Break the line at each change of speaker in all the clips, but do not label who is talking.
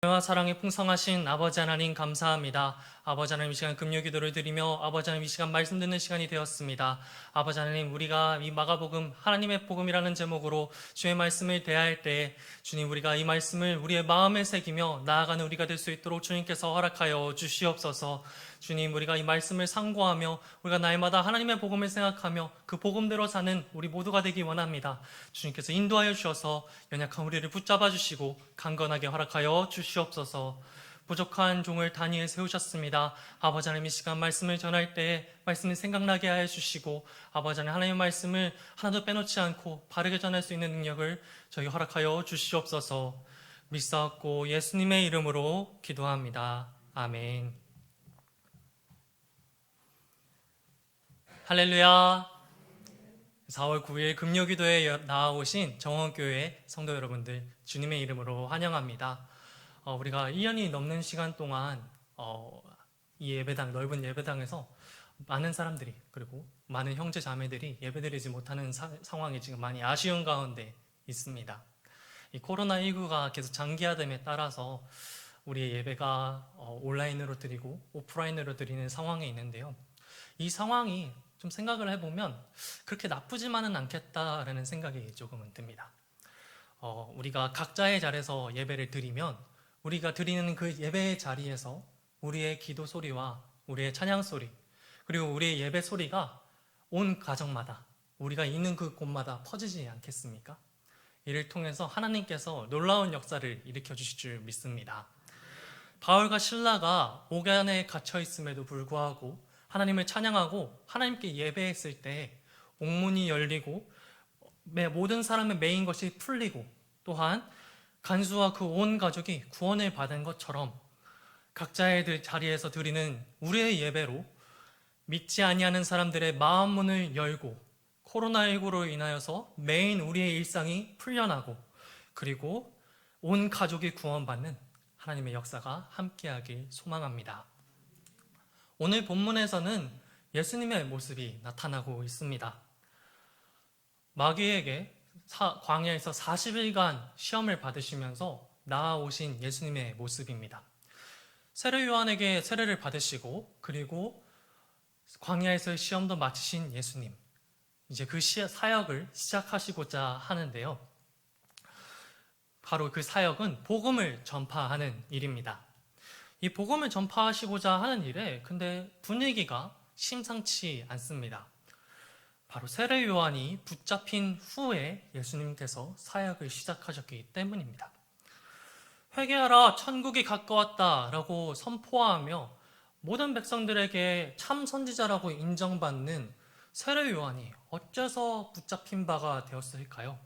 와 사랑이 풍성하신 아버지 하나님 감사합니다. 아버지 하나님 이 시간 금요 기도를 드리며 아버지 하나님 이 시간 말씀 듣는 시간이 되었습니다. 아버지 하나님 우리가 이 마가복음 하나님의 복음이라는 제목으로 주의 말씀을 대할 때 주님 우리가 이 말씀을 우리의 마음에 새기며 나아가는 우리가 될 수 있도록 주님께서 허락하여 주시옵소서. 주님 우리가 이 말씀을 상고하며 우리가 날마다 하나님의 복음을 생각하며 그 복음대로 사는 우리 모두가 되기 원합니다. 주님께서 인도하여 주셔서 연약한 우리를 붙잡아 주시고 강건하게 허락하여 주시옵소서. 부족한 종을 다니엘 세우셨습니다. 아버지 하나님 이 시간 말씀을 전할 때 말씀이 생각나게 하여 주시고 아버지 하나님 하나님의 말씀을 하나도 빼놓지 않고 바르게 전할 수 있는 능력을 저희 허락하여 주시옵소서. 믿사옵고 예수님의 이름으로 기도합니다. 아멘. 할렐루야. 4월 9일 금요기도에 나와오신 정원교회 성도 여러분들 주님의 이름으로 환영합니다. 우리가 1년이 넘는 시간 동안 이 예배당, 넓은 예배당에서 많은 사람들이 그리고 많은 형제 자매들이 예배드리지 못하는 상황이 지금 많이 아쉬운 가운데 있습니다. 이 코로나19가 계속 장기화됨에 따라서 우리의 예배가 온라인으로 드리고 오프라인으로 드리는 상황에 있는데요. 이 상황이 좀 생각을 해보면 그렇게 나쁘지만은 않겠다라는 생각이 조금은 듭니다. 우리가 각자의 자리에서 예배를 드리면 우리가 드리는 그 예배의 자리에서 우리의 기도 소리와 우리의 찬양 소리 그리고 우리의 예배 소리가 온 가정마다 우리가 있는 그 곳마다 퍼지지 않겠습니까? 이를 통해서 하나님께서 놀라운 역사를 일으켜 주실 줄 믿습니다. 바울과 실라가 옥안에 갇혀 있음에도 불구하고 하나님을 찬양하고 하나님께 예배했을 때 옥문이 열리고 모든 사람의 매인 것이 풀리고 또한 간수와 그 온 가족이 구원을 받은 것처럼 각자의 자리에서 드리는 우리의 예배로 믿지 아니하는 사람들의 마음 문을 열고 코로나19로 인하여서 매인 우리의 일상이 풀려나고 그리고 온 가족이 구원받는 하나님의 역사가 함께하길 소망합니다. 오늘 본문에서는 예수님의 모습이 나타나고 있습니다. 마귀에게 광야에서 40일간 시험을 받으시면서 나아오신 예수님의 모습입니다. 세례 요한에게 세례를 받으시고 그리고 광야에서의 시험도 마치신 예수님, 이제 그 사역을 시작하시고자 하는데요. 바로 그 사역은 복음을 전파하는 일입니다. 이 복음을 전파하시고자 하는 일에 근데 분위기가 심상치 않습니다. 바로 세례 요한이 붙잡힌 후에 예수님께서 사역을 시작하셨기 때문입니다. 회개하라 천국이 가까웠다라고 선포하며 모든 백성들에게 참 선지자라고 인정받는 세례 요한이 어째서 붙잡힌 바가 되었을까요?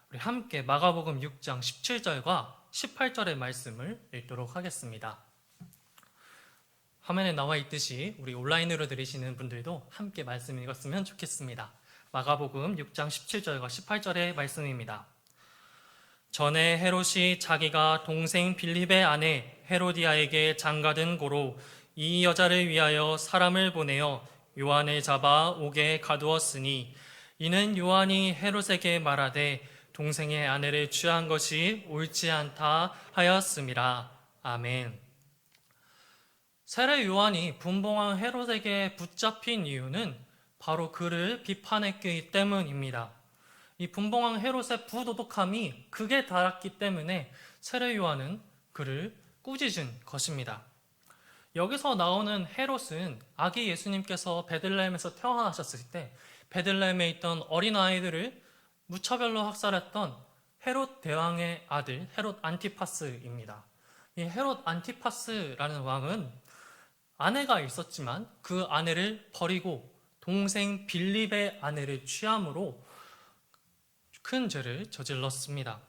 우리 함께 마가복음 6장 17절과 18절의 말씀을 읽도록 하겠습니다. 화면에 나와 있듯이 우리 온라인으로 들으시는 분들도 함께 말씀 읽었으면 좋겠습니다. 마가복음 6장 17절과 18절의 말씀입니다. 전에 헤롯이 자기가 동생 빌립의 아내 헤로디아에게 장가든 고로 이 여자를 위하여 사람을 보내어 요한을 잡아 옥에 가두었으니 이는 요한이 헤롯에게 말하되 동생의 아내를 취한 것이 옳지 않다 하였음이라. 아멘. 세례 요한이 분봉왕 헤롯에게 붙잡힌 이유는 바로 그를 비판했기 때문입니다. 이 분봉왕 헤롯의 부도덕함이 극에 달았기 때문에 세례 요한은 그를 꾸짖은 것입니다. 여기서 나오는 헤롯은 아기 예수님께서 베들레헴에서 태어나셨을 때 베들레헴에 있던 어린아이들을 무차별로 학살했던 헤롯 대왕의 아들 헤롯 안티파스입니다. 이 헤롯 안티파스라는 왕은 아내가 있었지만 그 아내를 버리고 동생 빌립의 아내를 취함으로 큰 죄를 저질렀습니다.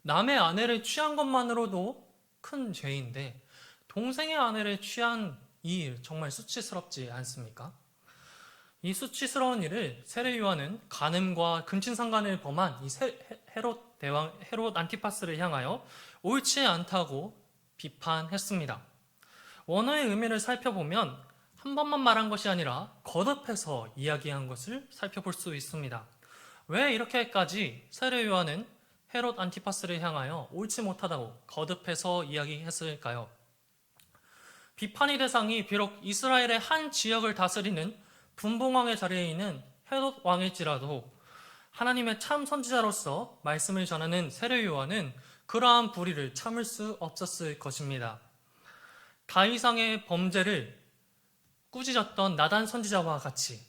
남의 아내를 취한 것만으로도 큰 죄인데 동생의 아내를 취한 이 일 정말 수치스럽지 않습니까? 이 수치스러운 일을 세례 요한은 간음과 근친상간을 범한 이 헤롯 대왕 헤롯 안티파스를 향하여 옳지 않다고 비판했습니다. 원어의 의미를 살펴보면 한 번만 말한 것이 아니라 거듭해서 이야기한 것을 살펴볼 수 있습니다. 왜 이렇게까지 세례 요한은 헤롯 안티파스를 향하여 옳지 못하다고 거듭해서 이야기했을까요? 비판의 대상이 비록 이스라엘의 한 지역을 다스리는 분봉왕의 자리에 있는 헤롯 왕일지라도 하나님의 참 선지자로서 말씀을 전하는 세례 요한은 그러한 불의를 참을 수 없었을 것입니다. 다윗왕의 범죄를 꾸짖었던 나단 선지자와 같이,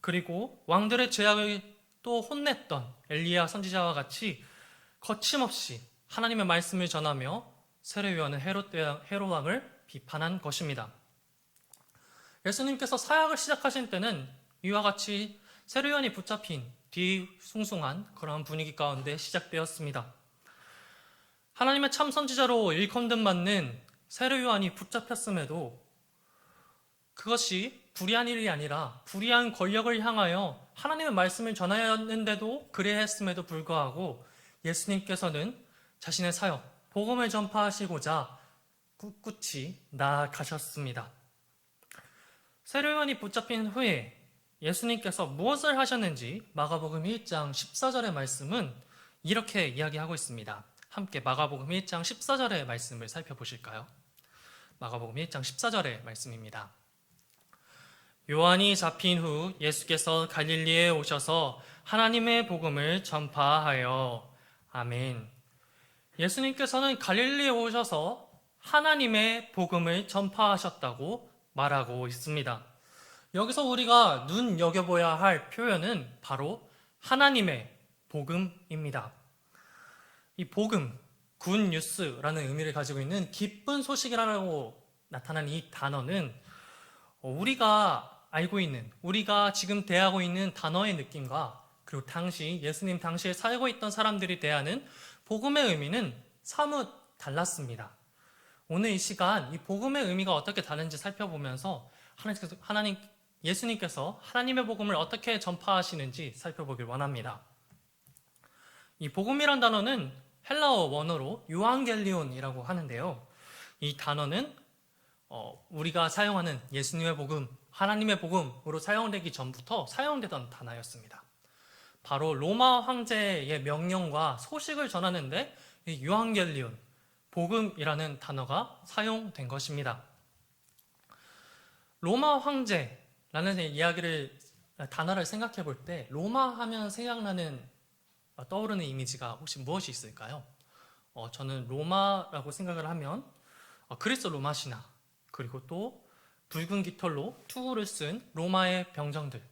그리고 왕들의 죄악을 또 혼냈던 엘리야 선지자와 같이 거침없이 하나님의 말씀을 전하며 세례 요한은 헤롯 왕을 비판한 것입니다. 예수님께서 사역을 시작하신 때는 이와 같이 세례 요한이 붙잡힌 뒤숭숭한 그러한 분위기 가운데 시작되었습니다. 하나님의 참 선지자로 일컬음 받는 세례 요한이 붙잡혔음에도 그것이 불의한 일이 아니라 불의한 권력을 향하여 하나님의 말씀을 전해야 했는데도 그래했음에도 불구하고 예수님께서는 자신의 사역, 복음을 전파하시고자 꿋꿋이 나아가셨습니다. 세례 요한이 붙잡힌 후에 예수님께서 무엇을 하셨는지 마가복음 1장 14절의 말씀은 이렇게 이야기하고 있습니다. 함께 마가복음 1장 14절의 말씀을 살펴보실까요? 마가복음 1장 14절의 말씀입니다. 요한이 잡힌 후 예수께서 갈릴리에 오셔서 하나님의 복음을 전파하여. 아멘. 예수님께서는 갈릴리에 오셔서 하나님의 복음을 전파하셨다고 말하고 있습니다. 여기서 우리가 눈여겨봐야 할 표현은 바로 하나님의 복음입니다. 이 복음, 굿뉴스라는 의미를 가지고 있는 기쁜 소식이라고 나타난 이 단어는 우리가 알고 있는, 우리가 지금 대하고 있는 단어의 느낌과 그리고 예수님 당시에 살고 있던 사람들이 대하는 복음의 의미는 사뭇 달랐습니다. 오늘 이 시간 이 복음의 의미가 어떻게 다른지 살펴보면서 예수님께서 하나님의 복음을 어떻게 전파하시는지 살펴보길 원합니다. 이 복음이란 단어는 헬라어 원어로 유앙겔리온이라고 하는데요. 이 단어는 우리가 사용하는 예수님의 복음, 하나님의 복음으로 사용되기 전부터 사용되던 단어였습니다. 바로 로마 황제의 명령과 소식을 전하는데 이 유앙겔리온, 복음이라는 단어가 사용된 것입니다. 로마 황제라는 단어를 생각해 볼 때 로마 하면 생각나는 떠오르는 이미지가 혹시 무엇이 있을까요? 저는 로마라고 생각을 하면 그리스 로마 신화, 그리고 또 붉은 깃털로 투구를 쓴 로마의 병정들,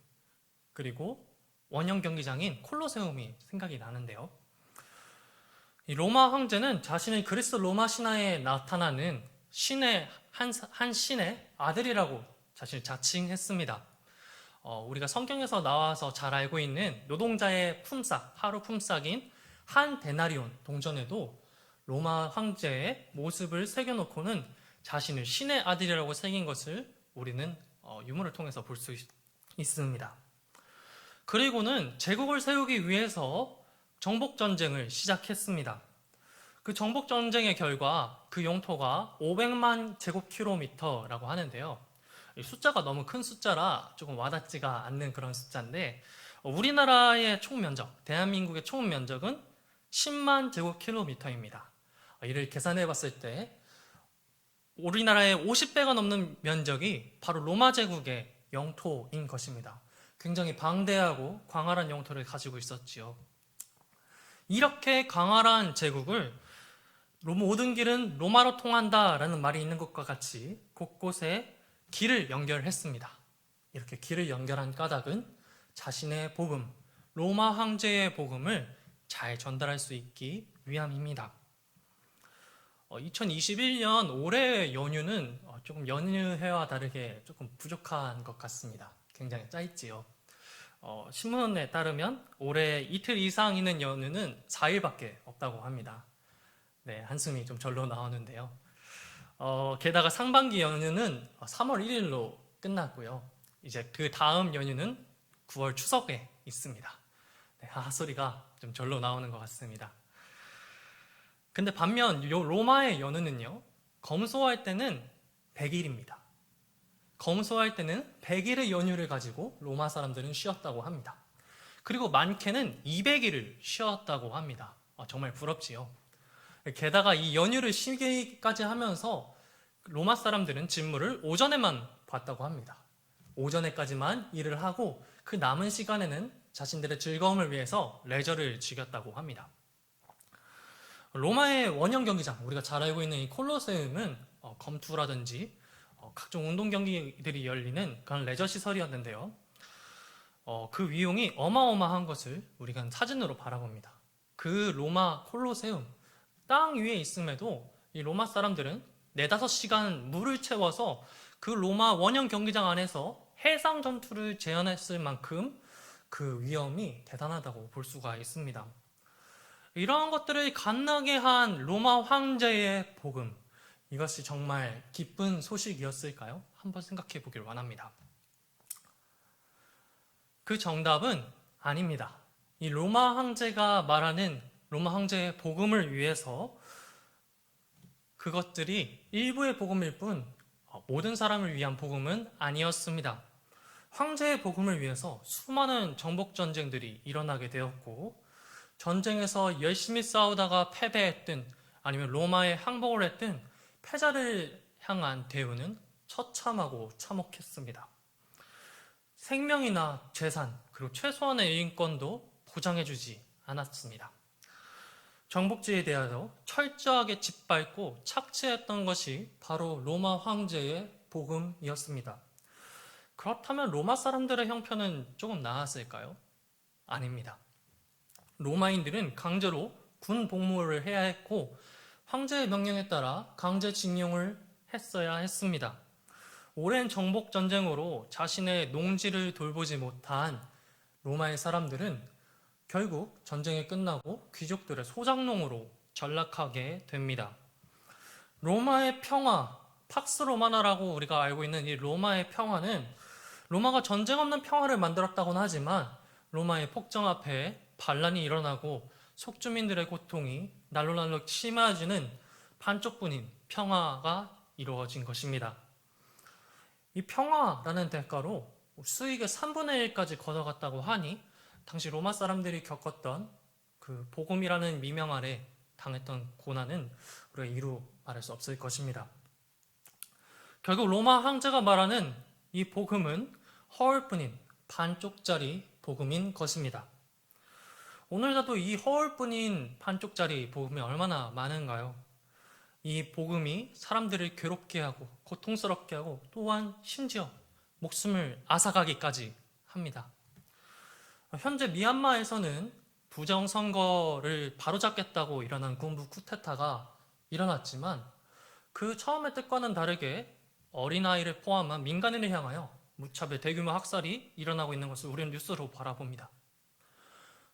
그리고 원형 경기장인 콜로세움이 생각이 나는데요. 이 로마 황제는 자신의 그리스 로마 신화에 나타나는 한 신의 아들이라고 자신을 자칭했습니다. 우리가 성경에서 나와서 잘 알고 있는 노동자의 품삯, 하루 품삯인 한 데나리온 동전에도 로마 황제의 모습을 새겨놓고는 자신을 신의 아들이라고 새긴 것을 우리는 유물을 통해서 볼 수 있습니다. 그리고는 제국을 세우기 위해서 정복전쟁을 시작했습니다. 그 정복전쟁의 결과 그 영토가 500만 제곱킬로미터라고 하는데요. 숫자가 너무 큰 숫자라 조금 와닿지가 않는 그런 숫자인데, 우리나라의 총면적, 대한민국의 총면적은 10만 제곱킬로미터입니다. 이를 계산해 봤을 때 우리나라의 50배가 넘는 면적이 바로 로마 제국의 영토인 것입니다. 굉장히 방대하고 광활한 영토를 가지고 있었지요. 이렇게 광활한 제국을 모든 길은 로마로 통한다라는 말이 있는 것과 같이 곳곳에 길을 연결했습니다. 이렇게 길을 연결한 까닭은 자신의 복음, 로마 황제의 복음을 잘 전달할 수 있기 위함입니다. 2021년 올해의 연휴는 조금 연휴해와 다르게 조금 부족한 것 같습니다. 굉장히 짧지요. 신문에 따르면 올해 이틀 이상 있는 연휴는 4일밖에 없다고 합니다. 네, 한숨이 좀 절로 나오는데요. 게다가 상반기 연휴는 3월 1일로 끝났고요. 이제 그 다음 연휴는 9월 추석에 있습니다. 네, 소리가 좀 절로 나오는 것 같습니다. 근데 반면 로마의 연휴는요, 검소할 때는 100일입니다. 검소할 때는 100일의 연휴를 가지고 로마 사람들은 쉬었다고 합니다. 그리고 많게는 200일을 쉬었다고 합니다. 정말 부럽지요. 게다가 이 연휴를 쉬기까지 하면서 로마 사람들은 직무를 오전에만 봤다고 합니다. 오전에까지만 일을 하고 그 남은 시간에는 자신들의 즐거움을 위해서 레저를 즐겼다고 합니다. 로마의 원형 경기장, 우리가 잘 알고 있는 이 콜로세움은 검투라든지 각종 운동 경기들이 열리는 그런 레저 시설이었는데요. 그 위용이 어마어마한 것을 우리가 사진으로 바라봅니다. 그 로마 콜로세움, 땅 위에 있음에도 이 로마 사람들은 4-5시간 물을 채워서 그 로마 원형 경기장 안에서 해상 전투를 재현했을 만큼 그 위험이 대단하다고 볼 수가 있습니다. 이러한 것들을 갓나게 한 로마 황제의 복음, 이것이 정말 기쁜 소식이었을까요? 한번 생각해 보길 원합니다. 그 정답은 아닙니다. 이 로마 황제가 말하는 로마 황제의 복음을 위해서 그것들이 일부의 복음일 뿐 모든 사람을 위한 복음은 아니었습니다. 황제의 복음을 위해서 수많은 정복 전쟁들이 일어나게 되었고, 전쟁에서 열심히 싸우다가 패배했든 아니면 로마에 항복을 했든 패자를 향한 대우는 처참하고 참혹했습니다. 생명이나 재산, 그리고 최소한의 인권도 보장해주지 않았습니다. 정복지에 대하여 철저하게 짓밟고 착취했던 것이 바로 로마 황제의 복음이었습니다. 그렇다면 로마 사람들의 형편은 조금 나았을까요? 아닙니다. 로마인들은 강제로 군 복무를 해야 했고 황제의 명령에 따라 강제징용을 했어야 했습니다. 오랜 정복 전쟁으로 자신의 농지를 돌보지 못한 로마의 사람들은 결국 전쟁이 끝나고 귀족들의 소장농으로 전락하게 됩니다. 로마의 평화, 팍스 로마나라고 우리가 알고 있는 이 로마의 평화는 로마가 전쟁 없는 평화를 만들었다고는 하지만 로마의 폭정 앞에 반란이 일어나고 속주민들의 고통이 날로날로 심해지는 반쪽뿐인 평화가 이루어진 것입니다. 이 평화라는 대가로 수익의 3분의 1까지 걷어갔다고 하니 당시 로마 사람들이 겪었던 그 복음이라는 미명 아래 당했던 고난은 우리가 이루 말할 수 없을 것입니다. 결국 로마 황제가 말하는 이 복음은 허울뿐인 반쪽짜리 복음인 것입니다. 오늘날도 이 허울뿐인 반쪽짜리 복음이 얼마나 많은가요? 이 복음이 사람들을 괴롭게 하고 고통스럽게 하고 또한 심지어 목숨을 앗아가기까지 합니다. 현재 미얀마에서는 부정선거를 바로잡겠다고 일어난 군부 쿠데타가 일어났지만 그 처음의 뜻과는 다르게 어린아이를 포함한 민간인을 향하여 무차별 대규모 학살이 일어나고 있는 것을 우리는 뉴스로 바라봅니다.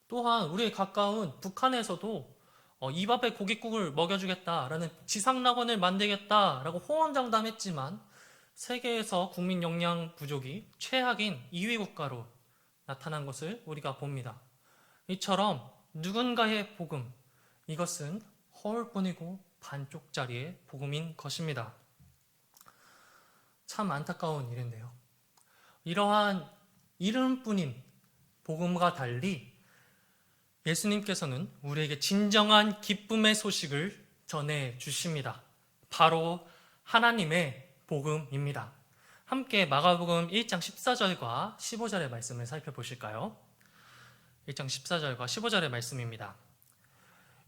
또한 우리에 가까운 북한에서도 입 앞에 고깃국을 먹여주겠다라는 지상낙원을 만들겠다라고 호언장담했지만 세계에서 국민 영양 부족이 최악인 2위 국가로 나타난 것을 우리가 봅니다. 이처럼 누군가의 복음, 이것은 허울뿐이고 반쪽짜리의 복음인 것입니다. 참 안타까운 일인데요. 이러한 이름뿐인 복음과 달리 예수님께서는 우리에게 진정한 기쁨의 소식을 전해 주십니다. 바로 하나님의 복음입니다. 함께 마가복음 1장 14절과 15절의 말씀을 살펴보실까요? 1장 14절과 15절의 말씀입니다.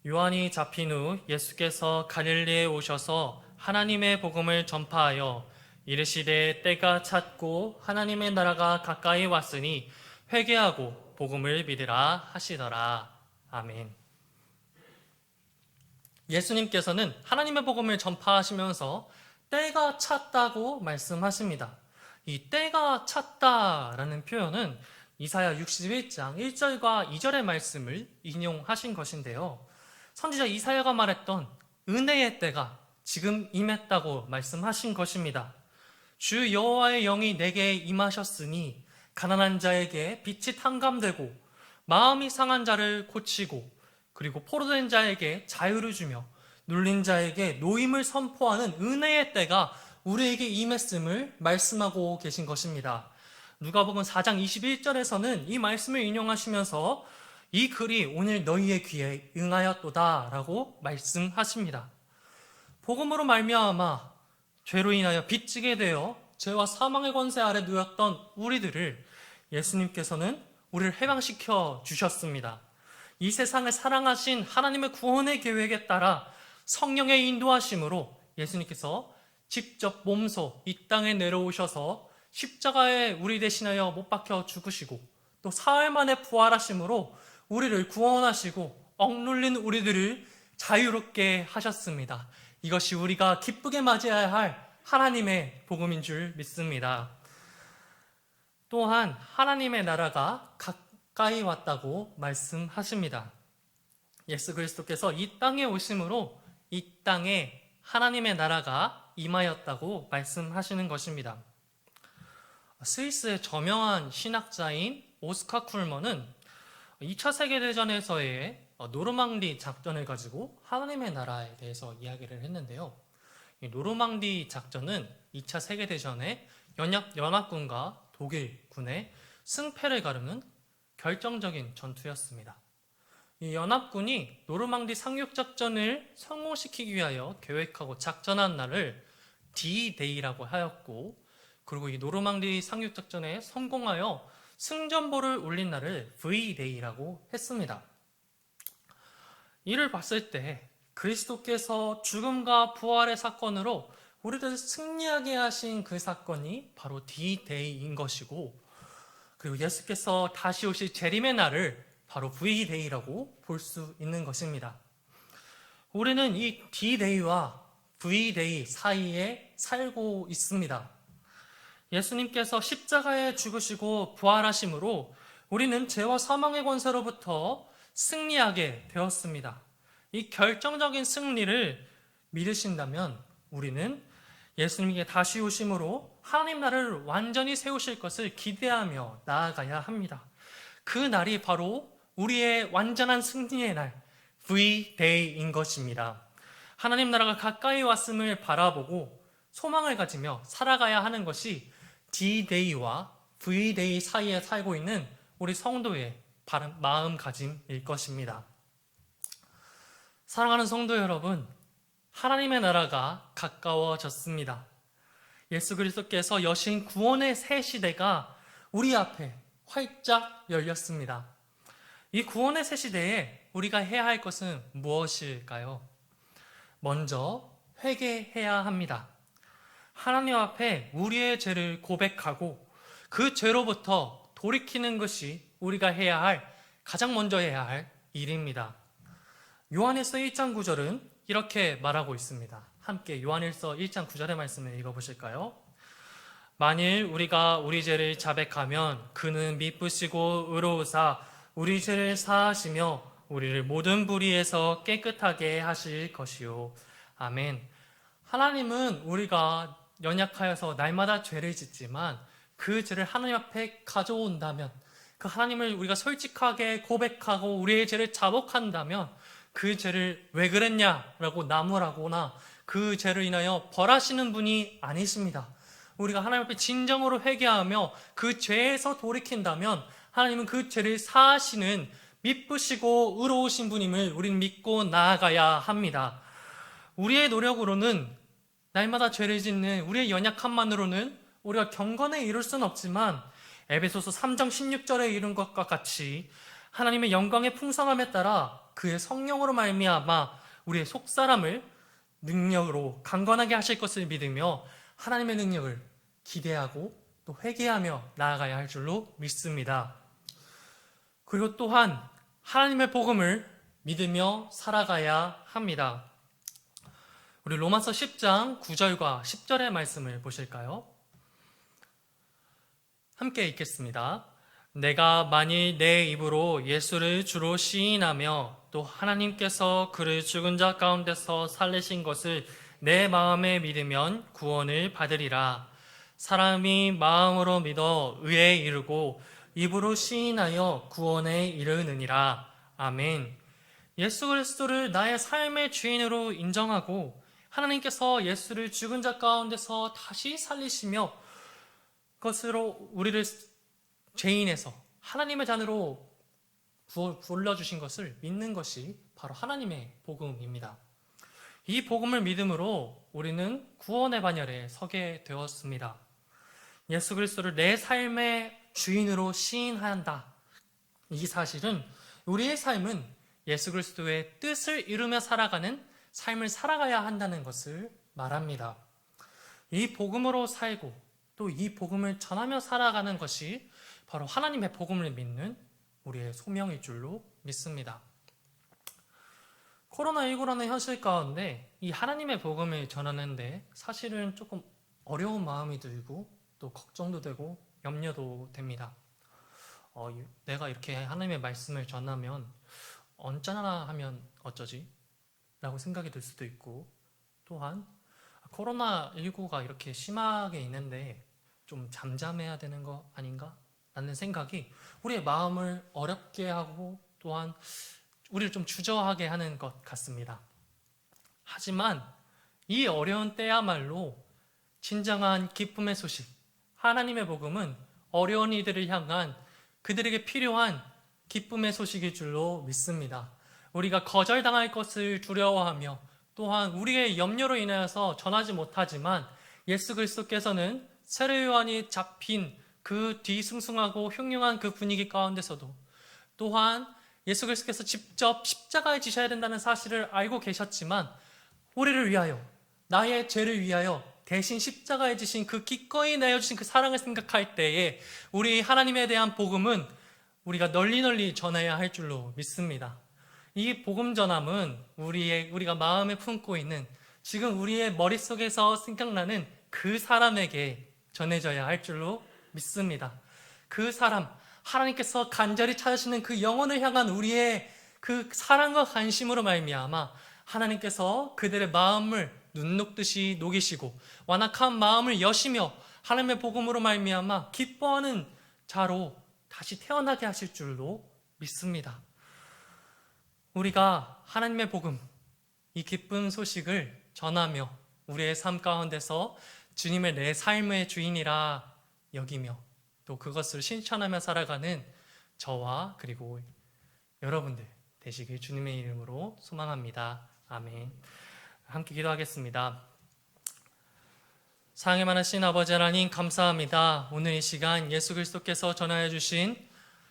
요한이 잡힌 후 예수께서 갈릴리에 오셔서 하나님의 복음을 전파하여 이르시되 때가 찼고 하나님의 나라가 가까이 왔으니 회개하고 복음을 믿으라 하시더라. 아멘. 예수님께서는 하나님의 복음을 전파하시면서 때가 찼다고 말씀하십니다. 이 때가 찼다라는 표현은 이사야 61장 1절과 2절의 말씀을 인용하신 것인데요. 선지자 이사야가 말했던 은혜의 때가 지금 임했다고 말씀하신 것입니다. 주 여호와의 영이 내게 임하셨으니 가난한 자에게 빛이 탕감되고 마음이 상한 자를 고치고 그리고 포로된 자에게 자유를 주며 눌린 자에게 노임을 선포하는 은혜의 때가 우리에게 임했음을 말씀하고 계신 것입니다. 누가복음 4장 21절에서는 이 말씀을 인용하시면서 이 글이 오늘 너희의 귀에 응하였도다 라고 말씀하십니다. 복음으로 말미암아 죄로 인하여 빚지게 되어 죄와 사망의 권세 아래 누였던 우리들을 예수님께서는 우리를 해방시켜 주셨습니다. 이 세상을 사랑하신 하나님의 구원의 계획에 따라 성령의 인도하심으로 예수님께서 직접 몸소 이 땅에 내려오셔서 십자가에 우리 대신하여 못 박혀 죽으시고 또 사흘 만에 부활하심으로 우리를 구원하시고 억눌린 우리들을 자유롭게 하셨습니다. 이것이 우리가 기쁘게 맞이해야 할 하나님의 복음인 줄 믿습니다. 또한 하나님의 나라가 가까이 왔다고 말씀하십니다. 예수 그리스도께서 이 땅에 오심으로 이 땅에 하나님의 나라가 임하였다고 말씀하시는 것입니다. 스위스의 저명한 신학자인 오스카 쿨먼은 2차 세계대전에서의 노르망디 작전을 가지고 하나님의 나라에 대해서 이야기를 했는데요. 이 노르망디 작전은 2차 세계대전에 연합군과 독일군의 승패를 가르는 결정적인 전투였습니다. 이 연합군이 노르망디 상륙작전을 성공시키기 위하여 계획하고 작전한 날을 D-Day라고 하였고, 그리고 이 노르망디 상륙작전에 성공하여 승전보를 올린 날을 V-Day라고 했습니다. 이를 봤을 때 그리스도께서 죽음과 부활의 사건으로 우리를 승리하게 하신 그 사건이 바로 D-Day인 것이고, 그리고 예수께서 다시 오실 재림의 날을 바로 V-Day라고 볼 수 있는 것입니다. 우리는 이 D-Day와 V-Day 사이에 살고 있습니다. 예수님께서 십자가에 죽으시고 부활하심으로 우리는 죄와 사망의 권세로부터 승리하게 되었습니다. 이 결정적인 승리를 믿으신다면 우리는 예수님께 다시 오심으로 하나님 나라를 완전히 세우실 것을 기대하며 나아가야 합니다. 그 날이 바로 우리의 완전한 승리의 날, V-Day인 것입니다. 하나님 나라가 가까이 왔음을 바라보고 소망을 가지며 살아가야 하는 것이 D-Day와 V-Day 사이에 살고 있는 우리 성도의 마음가짐일 것입니다. 사랑하는 성도 여러분, 하나님의 나라가 가까워졌습니다. 예수 그리스도께서 여신 구원의 새 시대가 우리 앞에 활짝 열렸습니다. 이 구원의 새 시대에 우리가 해야 할 것은 무엇일까요? 먼저 회개해야 합니다. 하나님 앞에 우리의 죄를 고백하고 그 죄로부터 돌이키는 것이 우리가 가장 먼저 해야 할 일입니다. 요한일서 1장 9절은 이렇게 말하고 있습니다. 함께 요한일서 1장 9절의 말씀을 읽어보실까요? 만일 우리가 우리 죄를 자백하면 그는 미쁘시고 의로우사 우리 죄를 사하시며 우리를 모든 불의에서 깨끗하게 하실 것이요. 아멘. 하나님은 우리가 연약하여서 날마다 죄를 짓지만 그 죄를 하나님 앞에 가져온다면, 그 하나님을 우리가 솔직하게 고백하고 우리의 죄를 자복한다면 그 죄를 왜 그랬냐라고 나무라거나 그 죄를 인하여 벌하시는 분이 아니십니다. 우리가 하나님 앞에 진정으로 회개하며 그 죄에서 돌이킨다면 하나님은 그 죄를 사하시는 미쁘시고 의로우신 분임을 우리는 믿고 나아가야 합니다. 우리의 노력으로는, 날마다 죄를 짓는 우리의 연약함만으로는 우리가 경건에 이룰 수는 없지만 에베소서 3장 16절에 이룬 것과 같이 하나님의 영광의 풍성함에 따라 그의 성령으로 말미암아 우리의 속사람을 능력으로 강건하게 하실 것을 믿으며 하나님의 능력을 기대하고 또 회개하며 나아가야 할 줄로 믿습니다. 그리고 또한 하나님의 복음을 믿으며 살아가야 합니다. 우리 로마서 10장 9절과 10절의 말씀을 보실까요? 함께 읽겠습니다. 내가 만일 내 입으로 예수를 주로 시인하며 또 하나님께서 그를 죽은 자 가운데서 살리신 것을 내 마음에 믿으면 구원을 받으리라. 사람이 마음으로 믿어 의에 이르고 입으로 시인하여 구원에 이르느니라. 아멘. 예수 그리스도를 나의 삶의 주인으로 인정하고 하나님께서 예수를 죽은 자 가운데서 다시 살리시며 그것으로 우리를 죄인에서 하나님의 자녀로 불러주신 것을 믿는 것이 바로 하나님의 복음입니다. 이 복음을 믿음으로 우리는 구원의 반열에 서게 되었습니다. 예수 그리스도를 내 삶의 주인으로 시인한다. 이 사실은 우리의 삶은 예수 그리스도의 뜻을 이루며 살아가는 삶을 살아가야 한다는 것을 말합니다. 이 복음으로 살고 또 이 복음을 전하며 살아가는 것이 바로 하나님의 복음을 믿는 우리의 소명일 줄로 믿습니다. 코로나19라는 현실 가운데 이 하나님의 복음을 전하는데 사실은 조금 어려운 마음이 들고 또 걱정도 되고 염려도 됩니다. 내가 이렇게 하나님의 말씀을 전하면 언짢아 하면 어쩌지? 라고 생각이 들 수도 있고, 또한 코로나19가 이렇게 심하게 있는데 좀 잠잠해야 되는 거 아닌가? 라는 생각이 우리의 마음을 어렵게 하고 또한 우리를 좀 주저하게 하는 것 같습니다. 하지만 이 어려운 때야말로 진정한 기쁨의 소식, 하나님의 복음은 어려운 이들을 향한 그들에게 필요한 기쁨의 소식일 줄로 믿습니다. 우리가 거절당할 것을 두려워하며 또한 우리의 염려로 인하여서 전하지 못하지만 예수 그리스도께서는 세례 요한이 잡힌 그 뒤숭숭하고 흉흉한 그 분위기 가운데서도 또한 예수 그리스도께서 직접 십자가에 지셔야 된다는 사실을 알고 계셨지만 우리를 위하여, 나의 죄를 위하여 대신 십자가에 지신 그 기꺼이 내어주신 그 사랑을 생각할 때에 우리 하나님에 대한 복음은 우리가 널리 전해야 할 줄로 믿습니다. 이 복음 전함은 우리가 마음에 품고 있는 지금 우리의 머릿속에서 생각나는 그 사람에게 전해져야 할 줄로 믿습니다. 그 사람, 하나님께서 간절히 찾으시는 그 영혼을 향한 우리의 그 사랑과 관심으로 말미암아 하나님께서 그들의 마음을 눈 녹듯이 녹이시고 완악한 마음을 여시며 하나님의 복음으로 말미암아 기뻐하는 자로 다시 태어나게 하실 줄로 믿습니다. 우리가 하나님의 복음, 이 기쁜 소식을 전하며 우리의 삶 가운데서 주님을 내 삶의 주인이라 여기며 또 그것을 실천하며 살아가는 저와 그리고 여러분들 되시길 주님의 이름으로 소망합니다. 아멘. 함께 기도하겠습니다. 사랑에 많으신 아버지 하나님 감사합니다. 오늘 이 시간 예수 그리스도께서 전하여 주신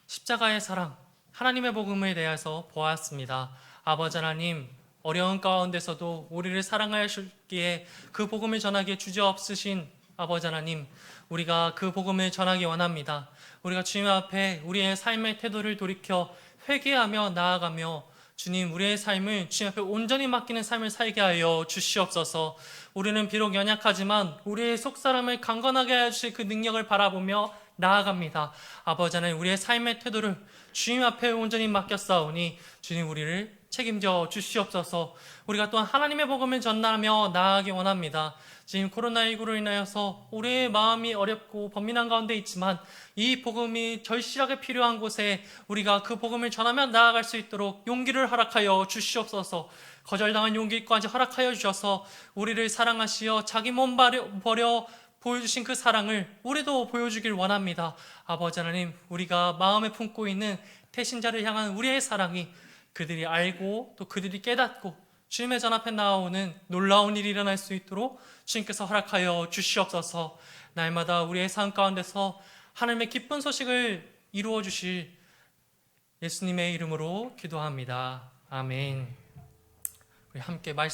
십자가의 사랑, 하나님의 복음에 대해서 보았습니다. 아버지 하나님, 어려운 가운데서도 우리를 사랑하셨기에 그 복음을 전하기에 주저없으신 아버지 하나님, 우리가 그 복음을 전하기 원합니다. 우리가 주님 앞에 우리의 삶의 태도를 돌이켜 회개하며 나아가며 주님, 우리의 삶을 주님 앞에 온전히 맡기는 삶을 살게 하여 주시옵소서. 우리는 비록 연약하지만 우리의 속사람을 강건하게 하여 주실 그 능력을 바라보며 나아갑니다. 아버지 하나님, 우리의 삶의 태도를 주님 앞에 온전히 맡겼사오니 주님, 우리를 책임져 주시옵소서. 우리가 또한 하나님의 복음을 전하며 나아가기 원합니다. 지금 코로나19로 인하여서 우리의 마음이 어렵고 번민한 가운데 있지만 이 복음이 절실하게 필요한 곳에 우리가 그 복음을 전하며 나아갈 수 있도록 용기를 허락하여 주시옵소서. 거절당한 용기까지 허락하여 주셔서 우리를 사랑하시어 자기 몸 버려 보여주신 그 사랑을 우리도 보여주길 원합니다. 아버지 하나님, 우리가 마음에 품고 있는 태신자를 향한 우리의 사랑이 그들이 알고 또 그들이 깨닫고 주님의 전 앞에 나오는 놀라운 일이 일어날 수 있도록 주님께서 허락하여 주시옵소서. 날마다 우리의 삶 가운데서 하나님의 기쁜 소식을 이루어 주실 예수님의 이름으로 기도합니다. 아멘. 우리 함께 말씀